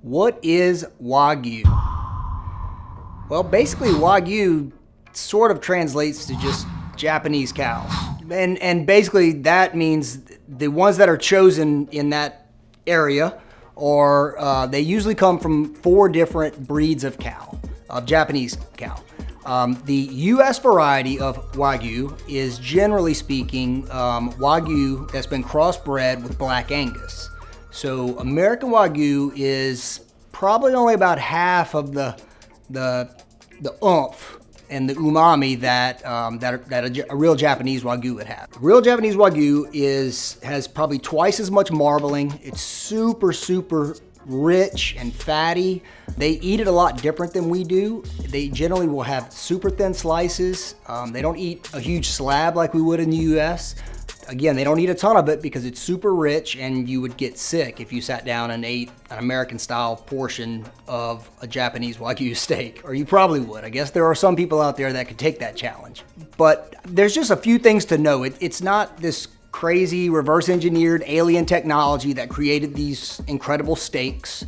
What is Wagyu? Well, basically Wagyu sort of translates to just Japanese cows. And basically that means the ones that are chosen in that area are, they usually come from 4 different breeds of cow, of Japanese cow. The U.S. variety of Wagyu is, generally speaking, Wagyu that's been crossbred with Black Angus. So American Wagyu is probably only about half of the oomph and the umami that a real Japanese Wagyu would have. Real Japanese Wagyu has probably twice as much marbling. It's super rich and fatty. They eat it a lot different than we do. They generally will have super thin slices. They don't eat a huge slab like we would in the US. Again, they don't eat a ton of it because it's super rich and you would get sick if you sat down and ate an American style portion of a Japanese Wagyu steak, or you probably would. I guess there are some people out there that could take that challenge. But there's just a few things to know. It's not this crazy reverse engineered alien technology that created these incredible steaks.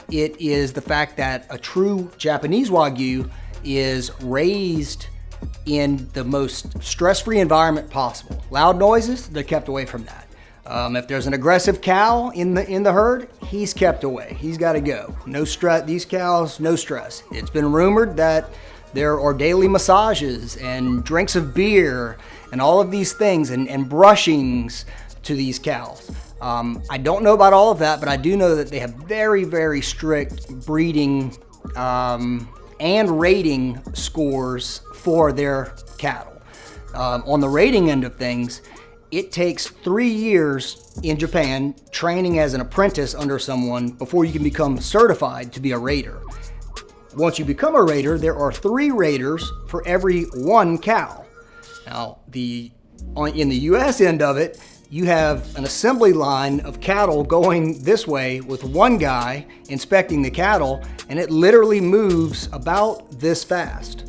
It is the fact that a true Japanese Wagyu is raised in the most stress-free environment possible. Loud noises, they're kept away from that. If there's an aggressive cow in the herd, he's kept away. He's got to go. No stress. These cows, no stress. It's been rumored that there are daily massages and drinks of beer and all of these things and brushings to these cows. I don't know about all of that, but I do know that they have very strict breeding and rating scores for their cattle. On the rating end of things, it takes 3 years in Japan training as an apprentice under someone before you can become certified to be a rater. Once you become a rater, there are 3 raters for every 1 cow. Now, in the US end of it, you have an assembly line of cattle going this way with 1 guy inspecting the cattle, and it literally moves about this fast.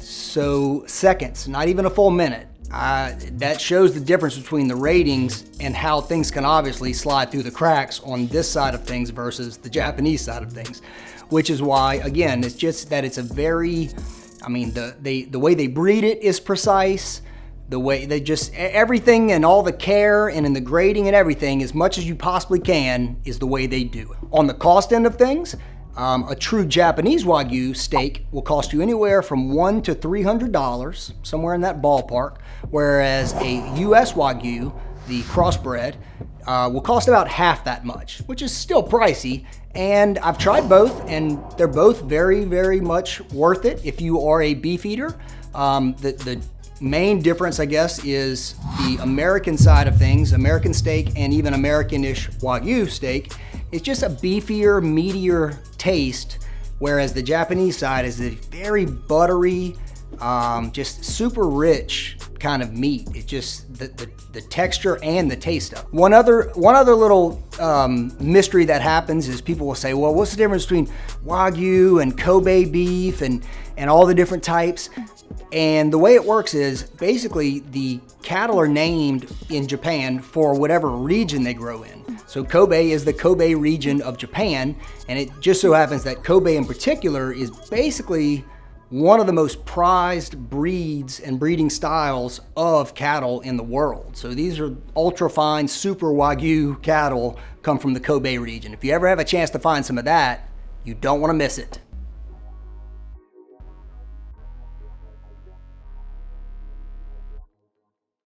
So seconds, not even a full minute. That shows the difference between the ratings and how things can obviously slide through the cracks on this side of things versus the Japanese side of things. Which is why, again, it's just that it's a very, the way they breed it is precise. The way they just, everything and all the care and in the grading and everything, as much as you possibly can, is the way they do it. On the cost end of things, a true Japanese Wagyu steak will cost you anywhere from $100 to $300, somewhere in that ballpark, whereas a US Wagyu, the crossbred, will cost about half that much, which is still pricey. And I've tried both, and they're both very much worth it if you are a beef eater. The main difference, I guess, is the American side of things, American steak and even American-ish Wagyu steak. It's just a beefier, meatier taste, whereas the Japanese side is a very buttery, just super rich kind of meat. It's just the texture and the taste of it. One other little mystery that happens is people will say, well, what's the difference between Wagyu and Kobe beef and all the different types? And the way it works is basically the cattle are named in Japan for whatever region they grow in. So Kobe is the Kobe region of Japan, and it just so happens that Kobe in particular is basically one of the most prized breeds and breeding styles of cattle in the world. So these are ultra fine, super Wagyu cattle come from the Kobe region. If you ever have a chance to find some of that, you don't want to miss it.